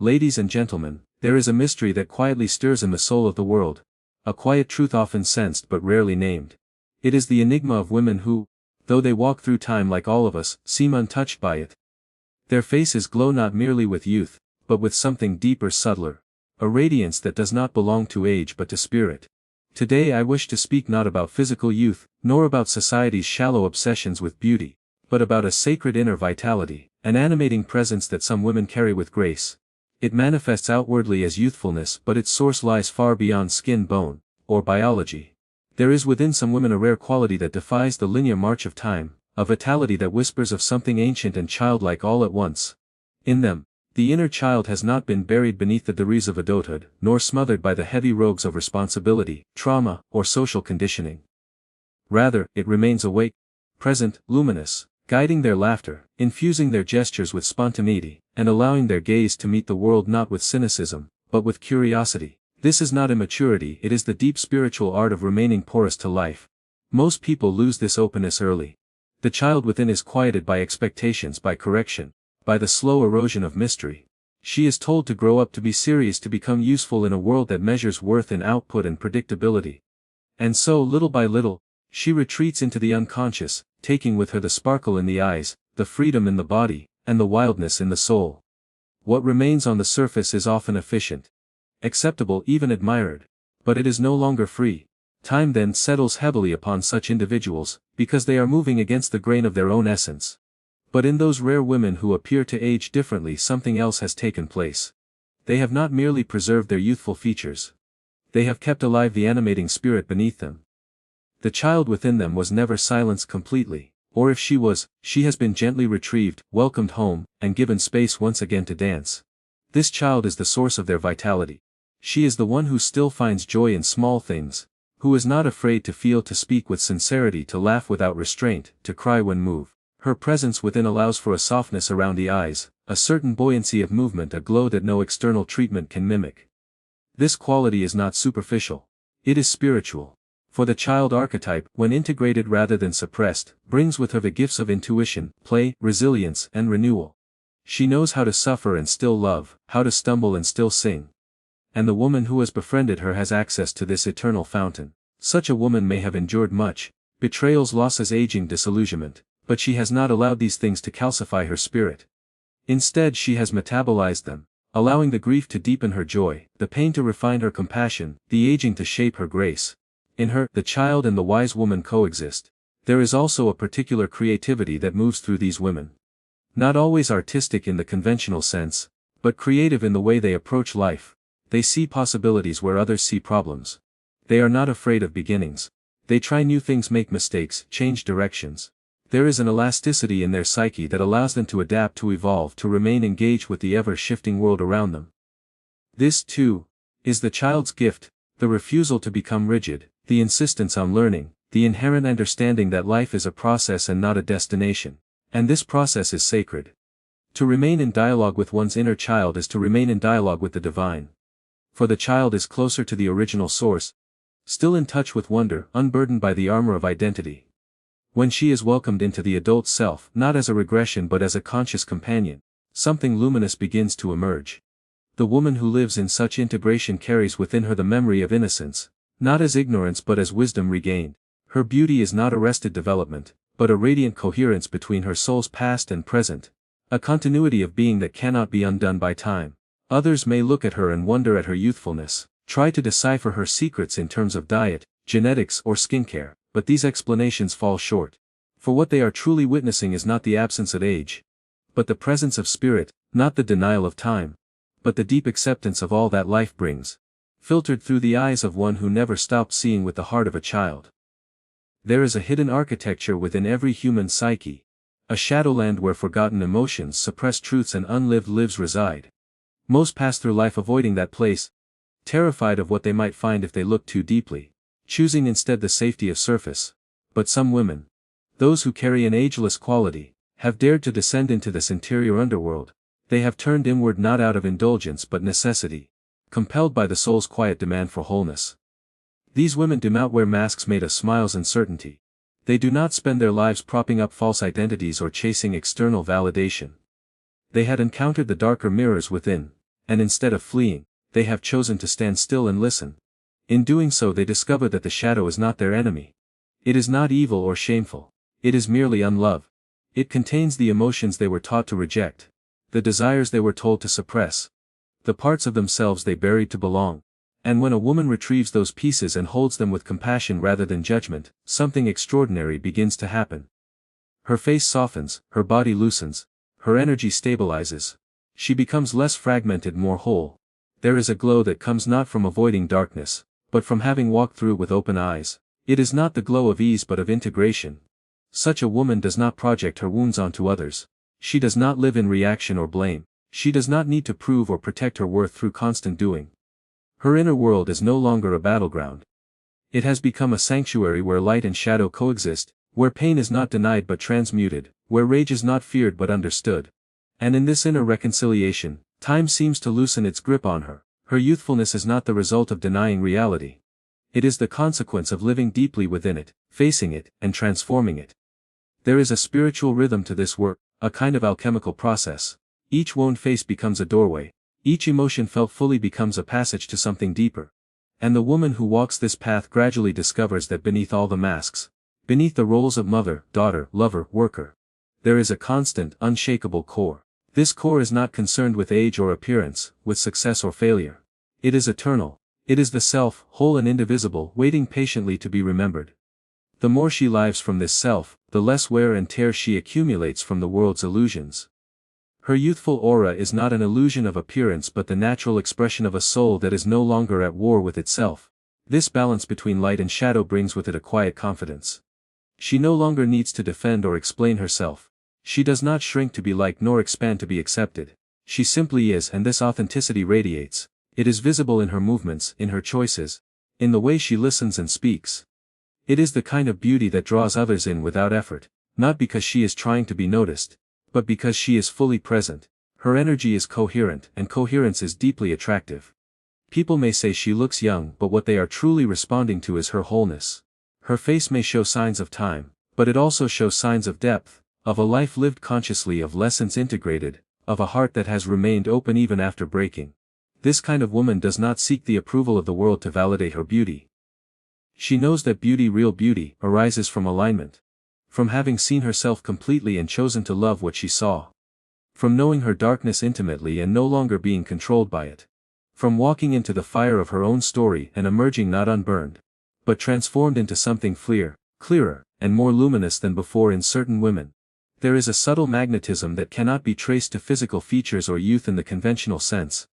Ladies and gentlemen, there is a mystery that quietly stirs in the soul of the world, a quiet truth often sensed but rarely named. It is the enigma of women who, though they walk through time like all of us, seem untouched by it. Their faces glow not merely with youth, but with something deeper, subtler, a radiance that does not belong to age but to spirit. Today I wish to speak not about physical youth, nor about society's shallow obsessions with beauty, but about a sacred inner vitality, an animating presence that some women carry with grace. It manifests outwardly as youthfulness, but its source lies far beyond skin, bone, or biology. There is within some women a rare quality that defies the linear march of time, a vitality that whispers of something ancient and childlike all at once. In them, the inner child has not been buried beneath the debris of adulthood, nor smothered by the heavy robes of responsibility, trauma, or social conditioning. Rather, it remains awake, present, luminous, guiding their laughter, infusing their gestures with spontaneity, and allowing their gaze to meet the world not with cynicism, but with curiosity. This is not immaturity, it is the deep spiritual art of remaining porous to life. Most people lose this openness early. The child within is quieted by expectations, by correction, by the slow erosion of mystery. She is told to grow up, to be serious, to become useful in a world that measures worth in output and predictability. And so, little by little, she retreats into the unconscious, taking with her the sparkle in the eyes, the freedom in the body, and the wildness in the soul. What remains on the surface is often efficient, acceptable, even admired, but it is no longer free. Time then settles heavily upon such individuals, because they are moving against the grain of their own essence. But in those rare women who appear to age differently, something else has taken place. They have not merely preserved their youthful features. They have kept alive the animating spirit beneath them. The child within them was never silenced completely, or if she was, she has been gently retrieved, welcomed home, and given space once again to dance. This child is the source of their vitality. She is the one who still finds joy in small things, who is not afraid to feel, to speak with sincerity, to laugh without restraint, to cry when moved. Her presence within allows for a softness around the eyes, a certain buoyancy of movement, a glow that no external treatment can mimic. This quality is not superficial. It is spiritual. For the child archetype, when integrated rather than suppressed, brings with her the gifts of intuition, play, resilience, and renewal. She knows how to suffer and still love, how to stumble and still sing. And the woman who has befriended her has access to this eternal fountain. Such a woman may have endured much, betrayals, losses, aging, disillusionment, but she has not allowed these things to calcify her spirit. Instead, she has metabolized them, allowing the grief to deepen her joy, the pain to refine her compassion, the aging to shape her grace. In her, the child and the wise woman coexist. There is also a particular creativity that moves through these women. Not always artistic in the conventional sense, but creative in the way they approach life. They see possibilities where others see problems. They are not afraid of beginnings. They try new things, make mistakes, change directions. There is an elasticity in their psyche that allows them to adapt, to evolve, to remain engaged with the ever-shifting world around them. This, too, is the child's gift, the refusal to become rigid, the insistence on learning, the inherent understanding that life is a process and not a destination. And this process is sacred. To remain in dialogue with one's inner child is to remain in dialogue with the divine. For the child is closer to the original source, still in touch with wonder, unburdened by the armor of identity. When she is welcomed into the adult self, not as a regression but as a conscious companion, something luminous begins to emerge. The woman who lives in such integration carries within her the memory of innocence, not as ignorance but as wisdom regained. Her beauty is not arrested development, but a radiant coherence between her soul's past and present, a continuity of being that cannot be undone by time. Others may look at her and wonder at her youthfulness, try to decipher her secrets in terms of diet, genetics, or skincare. But these explanations fall short. For what they are truly witnessing is not the absence of age, but the presence of spirit, not the denial of time, but the deep acceptance of all that life brings, filtered through the eyes of one who never stopped seeing with the heart of a child. There is a hidden architecture within every human psyche, a shadowland where forgotten emotions, suppressed truths, and unlived lives reside. Most pass through life avoiding that place, terrified of what they might find if they looked too deeply, choosing instead the safety of surface. But some women, those who carry an ageless quality, have dared to descend into this interior underworld. They have turned inward not out of indulgence but necessity, compelled by the soul's quiet demand for wholeness. These women do not wear masks made of smiles and certainty. They do not spend their lives propping up false identities or chasing external validation. They had encountered the darker mirrors within, and instead of fleeing, they have chosen to stand still and listen. In doing so they discover that the shadow is not their enemy. It is not evil or shameful. It is merely unlove. It contains the emotions they were taught to reject, the desires they were told to suppress, the parts of themselves they buried to belong. And when a woman retrieves those pieces and holds them with compassion rather than judgment, something extraordinary begins to happen. Her face softens, her body loosens, her energy stabilizes. She becomes less fragmented, more whole. There is a glow that comes not from avoiding darkness, but from having walked through with open eyes. It is not the glow of ease but of integration. Such a woman does not project her wounds onto others. She does not live in reaction or blame. She does not need to prove or protect her worth through constant doing. Her inner world is no longer a battleground. It has become a sanctuary where light and shadow coexist, where pain is not denied but transmuted, where rage is not feared but understood. And in this inner reconciliation, time seems to loosen its grip on her. Her youthfulness is not the result of denying reality. It is the consequence of living deeply within it, facing it, and transforming it. There is a spiritual rhythm to this work, a kind of alchemical process. Each wound face becomes a doorway. Each emotion felt fully becomes a passage to something deeper. And the woman who walks this path gradually discovers that beneath all the masks, beneath the roles of mother, daughter, lover, worker, there is a constant, unshakable core. This core is not concerned with age or appearance, with success or failure. It is eternal. It is the self, whole and indivisible, waiting patiently to be remembered. The more she lives from this self, the less wear and tear she accumulates from the world's illusions. Her youthful aura is not an illusion of appearance but the natural expression of a soul that is no longer at war with itself. This balance between light and shadow brings with it a quiet confidence. She no longer needs to defend or explain herself. She does not shrink to be liked nor expand to be accepted. She simply is, and this authenticity radiates. It is visible in her movements, in her choices, in the way she listens and speaks. It is the kind of beauty that draws others in without effort, not because she is trying to be noticed, but because she is fully present. Her energy is coherent, and coherence is deeply attractive. People may say she looks young, but what they are truly responding to is her wholeness. Her face may show signs of time, but it also shows signs of depth, of a life lived consciously, of lessons integrated, of a heart that has remained open even after breaking. This kind of woman does not seek the approval of the world to validate her beauty. She knows that beauty, real beauty, arises from alignment. From having seen herself completely and chosen to love what she saw. From knowing her darkness intimately and no longer being controlled by it. From walking into the fire of her own story and emerging not unburned, but transformed into something clearer, and more luminous than before. In certain women, there is a subtle magnetism that cannot be traced to physical features or youth in the conventional sense.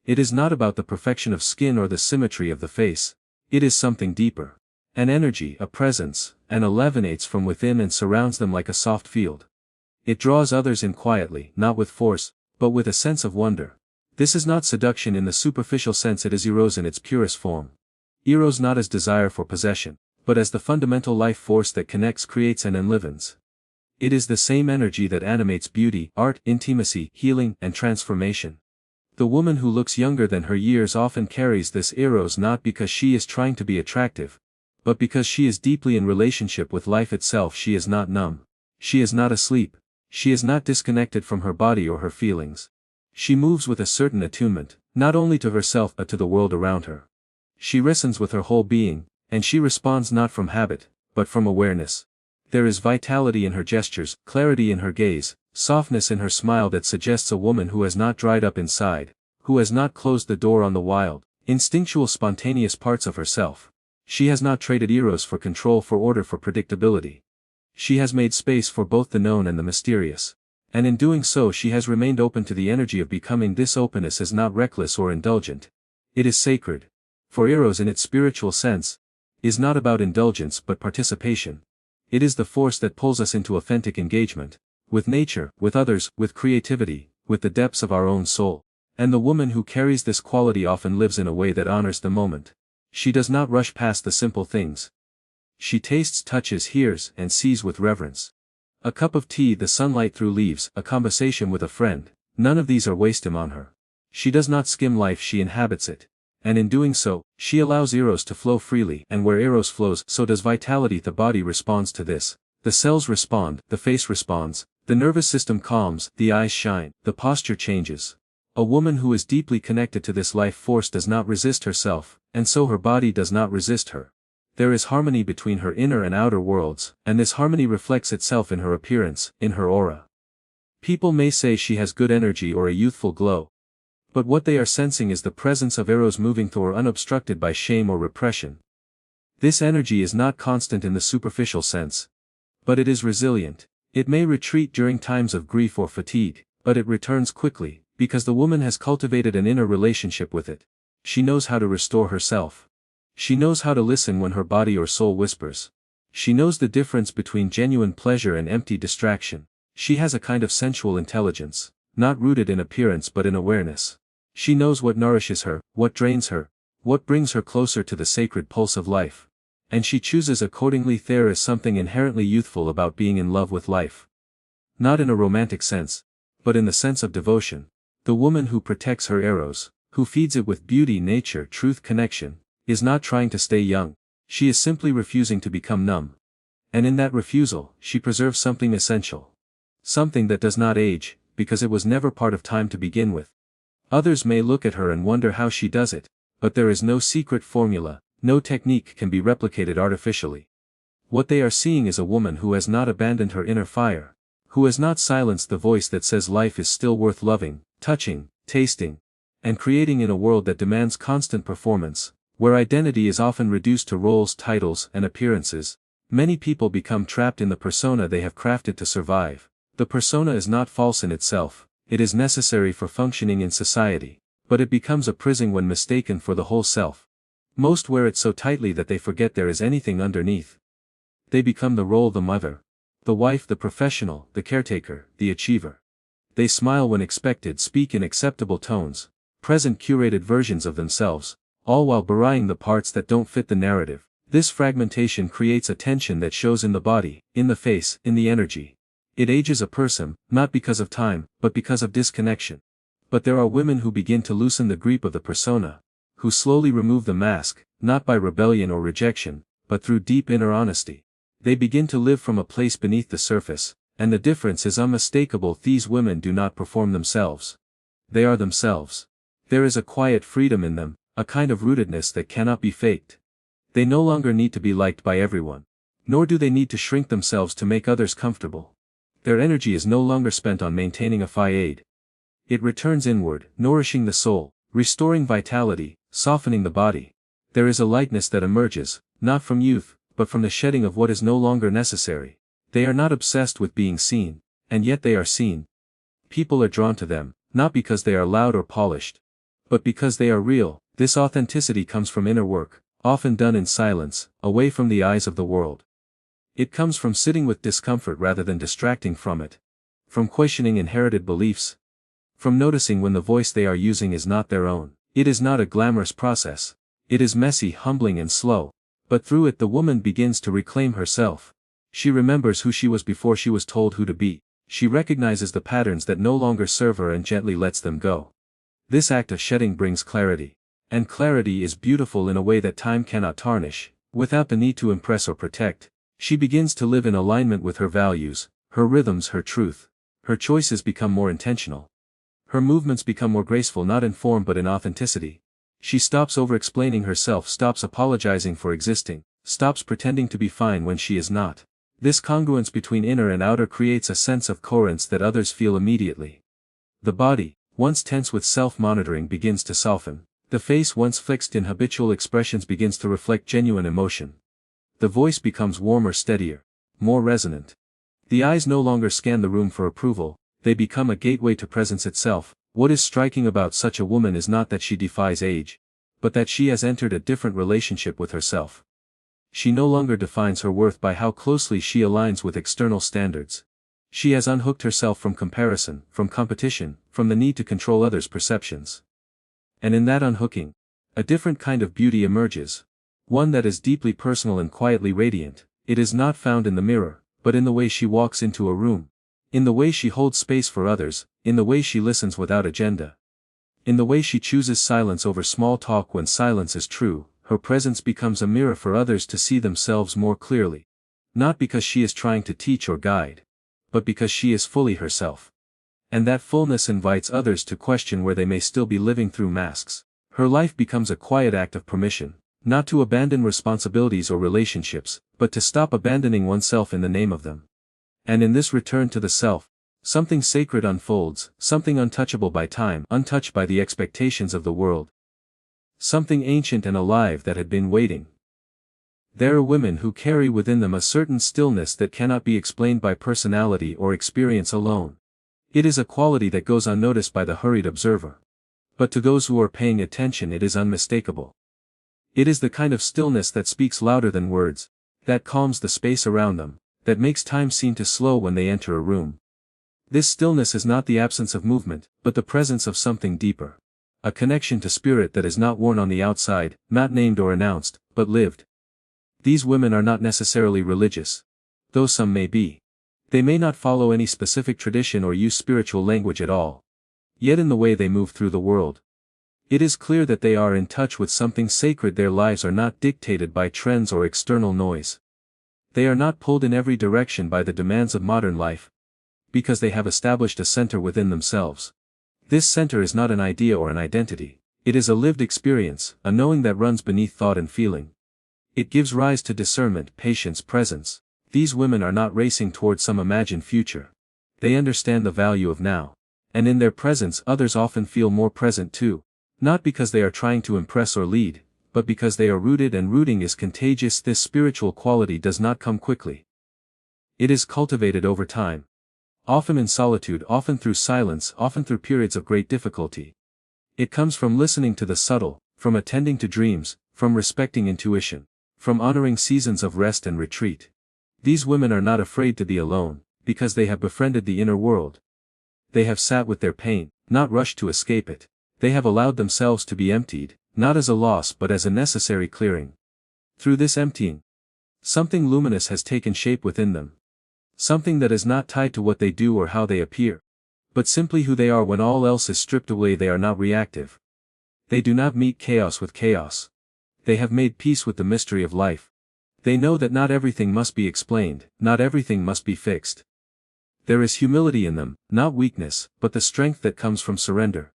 It is not about the perfection of skin or the symmetry of the face. It is something deeper. An energy, a presence, and emanates from within and surrounds them like a soft field. It draws others in quietly, not with force, but with a sense of wonder. This is not seduction in the superficial sense, it is Eros in its purest form. Eros not as desire for possession, but as the fundamental life force that connects, creates and enlivens. It is the same energy that animates beauty, art, intimacy, healing, and transformation. The woman who looks younger than her years often carries this Eros not because she is trying to be attractive, but because she is deeply in relationship with life itself. She is not numb. She is not asleep. She is not disconnected from her body or her feelings. She moves with a certain attunement, not only to herself but to the world around her. She listens with her whole being, and she responds not from habit, but from awareness. There is vitality in her gestures, clarity in her gaze, softness in her smile that suggests a woman who has not dried up inside, who has not closed the door on the wild, instinctual, spontaneous parts of herself. She has not traded Eros for control, for order, for predictability. She has made space for both the known and the mysterious. And in doing so she has remained open to the energy of becoming. This openness is not reckless or indulgent. It is sacred. For Eros in its spiritual sense, is not about indulgence but participation. It is the force that pulls us into authentic engagement, with nature, with others, with creativity, with the depths of our own soul. And the woman who carries this quality often lives in a way that honors the moment. She does not rush past the simple things. She tastes, touches, hears, and sees with reverence. A cup of tea, the sunlight through leaves, a conversation with a friend, none of these are wasted on her. She does not skim life, she inhabits it. And in doing so, she allows Eros to flow freely, and where Eros flows, so does vitality. The body responds to this. The cells respond, the face responds, the nervous system calms, the eyes shine, the posture changes. A woman who is deeply connected to this life force does not resist herself, and so her body does not resist her. There is harmony between her inner and outer worlds, and this harmony reflects itself in her appearance, in her aura. People may say she has good energy or a youthful glow. But what they are sensing is the presence of Eros moving through her unobstructed by shame or repression. This energy is not constant in the superficial sense. But it is resilient. It may retreat during times of grief or fatigue, but it returns quickly, because the woman has cultivated an inner relationship with it. She knows how to restore herself. She knows how to listen when her body or soul whispers. She knows the difference between genuine pleasure and empty distraction. She has a kind of sensual intelligence, not rooted in appearance but in awareness. She knows what nourishes her, what drains her, what brings her closer to the sacred pulse of life. And she chooses accordingly. There is something inherently youthful about being in love with life. Not in a romantic sense, but in the sense of devotion. The woman who protects her Eros, who feeds it with beauty, nature, truth, connection, is not trying to stay young. She is simply refusing to become numb. And in that refusal, she preserves something essential. Something that does not age, because it was never part of time to begin with. Others may look at her and wonder how she does it, but there is no secret formula, no technique can be replicated artificially. What they are seeing is a woman who has not abandoned her inner fire, who has not silenced the voice that says life is still worth loving, touching, tasting, and creating in a world that demands constant performance, where identity is often reduced to roles, titles, and appearances. Many people become trapped in the persona they have crafted to survive. The persona is not false in itself, it is necessary for functioning in society, but it becomes a prison when mistaken for the whole self. Most wear it so tightly that they forget there is anything underneath. They become the role: the mother, the wife, the professional, the caretaker, the achiever. They smile when expected, speak in acceptable tones, present curated versions of themselves, all while burying the parts that don't fit the narrative. This fragmentation creates a tension that shows in the body, in the face, in the energy. It ages a person, not because of time, but because of disconnection. But there are women who begin to loosen the grip of the persona, who slowly remove the mask, not by rebellion or rejection, but through deep inner honesty. They begin to live from a place beneath the surface, and the difference is unmistakable. These women do not perform themselves. They are themselves. There is a quiet freedom in them, a kind of rootedness that cannot be faked. They no longer need to be liked by everyone. Nor do they need to shrink themselves to make others comfortable. Their energy is no longer spent on maintaining a facade. It returns inward, nourishing the soul, restoring vitality, softening the body. There is a lightness that emerges, not from youth, but from the shedding of what is no longer necessary. They are not obsessed with being seen, and yet they are seen. People are drawn to them, not because they are loud or polished, but because they are real. This authenticity comes from inner work, often done in silence, away from the eyes of the world. It comes from sitting with discomfort rather than distracting from it. From questioning inherited beliefs. From noticing when the voice they are using is not their own. It is not a glamorous process. It is messy, humbling and slow. But through it the woman begins to reclaim herself. She remembers who she was before she was told who to be. She recognizes the patterns that no longer serve her and gently lets them go. This act of shedding brings clarity. And clarity is beautiful in a way that time cannot tarnish. Without the need to impress or protect, she begins to live in alignment with her values, her rhythms, her truth. Her choices become more intentional. Her movements become more graceful, not in form but in authenticity. She stops over-explaining herself, stops apologizing for existing, stops pretending to be fine when she is not. This congruence between inner and outer creates a sense of coherence that others feel immediately. The body, once tense with self-monitoring, begins to soften. The face, once fixed in habitual expressions, begins to reflect genuine emotion. The voice becomes warmer, steadier, more resonant. The eyes no longer scan the room for approval, they become a gateway to presence itself. What is striking about such a woman is not that she defies age, but that she has entered a different relationship with herself. She no longer defines her worth by how closely she aligns with external standards. She has unhooked herself from comparison, from competition, from the need to control others' perceptions. And in that unhooking, a different kind of beauty emerges. One that is deeply personal and quietly radiant. It is not found in the mirror, but in the way she walks into a room. In the way she holds space for others, in the way she listens without agenda. In the way she chooses silence over small talk when silence is true. Her presence becomes a mirror for others to see themselves more clearly. Not because she is trying to teach or guide, but because she is fully herself. And that fullness invites others to question where they may still be living through masks. Her life becomes a quiet act of permission, not to abandon responsibilities or relationships, but to stop abandoning oneself in the name of them. And in this return to the self, something sacred unfolds, something untouchable by time, untouched by the expectations of the world. Something ancient and alive that had been waiting. There are women who carry within them a certain stillness that cannot be explained by personality or experience alone. It is a quality that goes unnoticed by the hurried observer. But to those who are paying attention it is unmistakable. It is the kind of stillness that speaks louder than words, that calms the space around them, that makes time seem to slow when they enter a room. This stillness is not the absence of movement, but the presence of something deeper. A connection to spirit that is not worn on the outside, not named or announced, but lived. These women are not necessarily religious. Though some may be. They may not follow any specific tradition or use spiritual language at all. Yet in the way they move through the world, it is clear that they are in touch with something sacred. Their lives are not dictated by trends or external noise. They are not pulled in every direction by the demands of modern life, because they have established a center within themselves. This center is not an idea or an identity. It is a lived experience, a knowing that runs beneath thought and feeling. It gives rise to discernment, patience, presence. These women are not racing towards some imagined future. They understand the value of now. And in their presence others often feel more present too. Not because they are trying to impress or lead, but because they are rooted, and rooting is contagious. This spiritual quality does not come quickly. It is cultivated over time. Often in solitude, often through silence, often through periods of great difficulty. It comes from listening to the subtle, from attending to dreams, from respecting intuition, from honoring seasons of rest and retreat. These women are not afraid to be alone, because they have befriended the inner world. They have sat with their pain, not rushed to escape it. They have allowed themselves to be emptied, not as a loss but as a necessary clearing. Through this emptying, something luminous has taken shape within them. Something that is not tied to what they do or how they appear, but simply who they are when all else is stripped away. They are not reactive. They do not meet chaos with chaos. They have made peace with the mystery of life. They know that not everything must be explained, not everything must be fixed. There is humility in them, not weakness, but the strength that comes from surrender.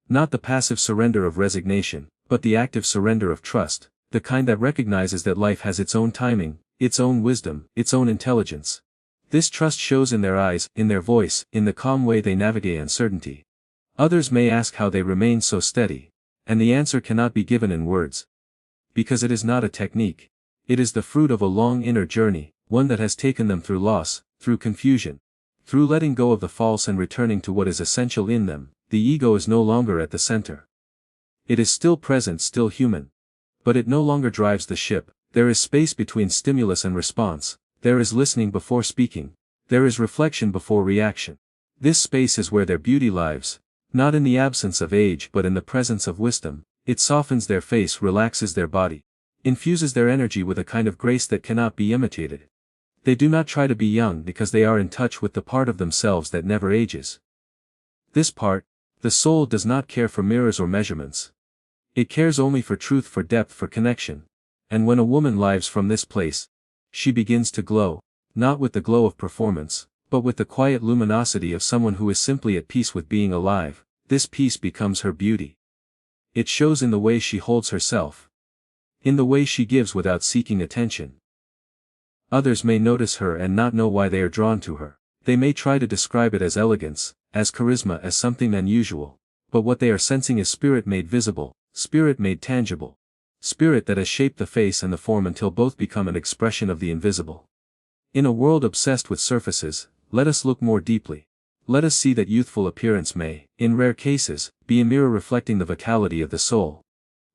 Not the passive surrender of resignation, but the active surrender of trust, the kind that recognizes that life has its own timing, its own wisdom, its own intelligence. This trust shows in their eyes, in their voice, in the calm way they navigate uncertainty. Others may ask how they remain so steady, and the answer cannot be given in words. Because it is not a technique. It is the fruit of a long inner journey, one that has taken them through loss, through confusion, through letting go of the false and returning to what is essential in them. The ego is no longer at the center. It is still present, still human. But it no longer drives the ship. There is space between stimulus and response. There is listening before speaking. There is reflection before reaction. This space is where their beauty lives, not in the absence of age but in the presence of wisdom. It softens their face, relaxes their body, infuses their energy with a kind of grace that cannot be imitated. They do not try to be young because they are in touch with the part of themselves that never ages. This part, the soul, does not care for mirrors or measurements. It cares only for truth, for depth, for connection. And when a woman lives from this place, she begins to glow, not with the glow of performance, but with the quiet luminosity of someone who is simply at peace with being alive. This peace becomes her beauty. It shows in the way she holds herself. In the way she gives without seeking attention. Others may notice her and not know why they are drawn to her. They may try to describe it as elegance, as charisma, as something unusual. But what they are sensing is spirit made visible, spirit made tangible. Spirit that has shaped the face and the form until both become an expression of the invisible. In a world obsessed with surfaces, let us look more deeply. Let us see that youthful appearance may, in rare cases, be a mirror reflecting the vitality of the soul.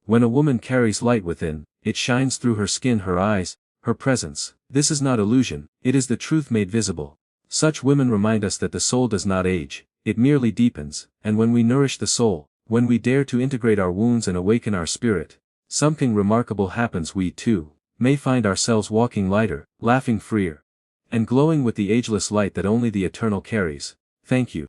When a woman carries light within, it shines through her skin, her eyes, her presence. This is not illusion, it is the truth made visible. Such women remind us that the soul does not age, it merely deepens, and when we nourish the soul, when we dare to integrate our wounds and awaken our spirit, something remarkable happens. We too may find ourselves walking lighter, laughing freer, and glowing with the ageless light that only the eternal carries. Thank you.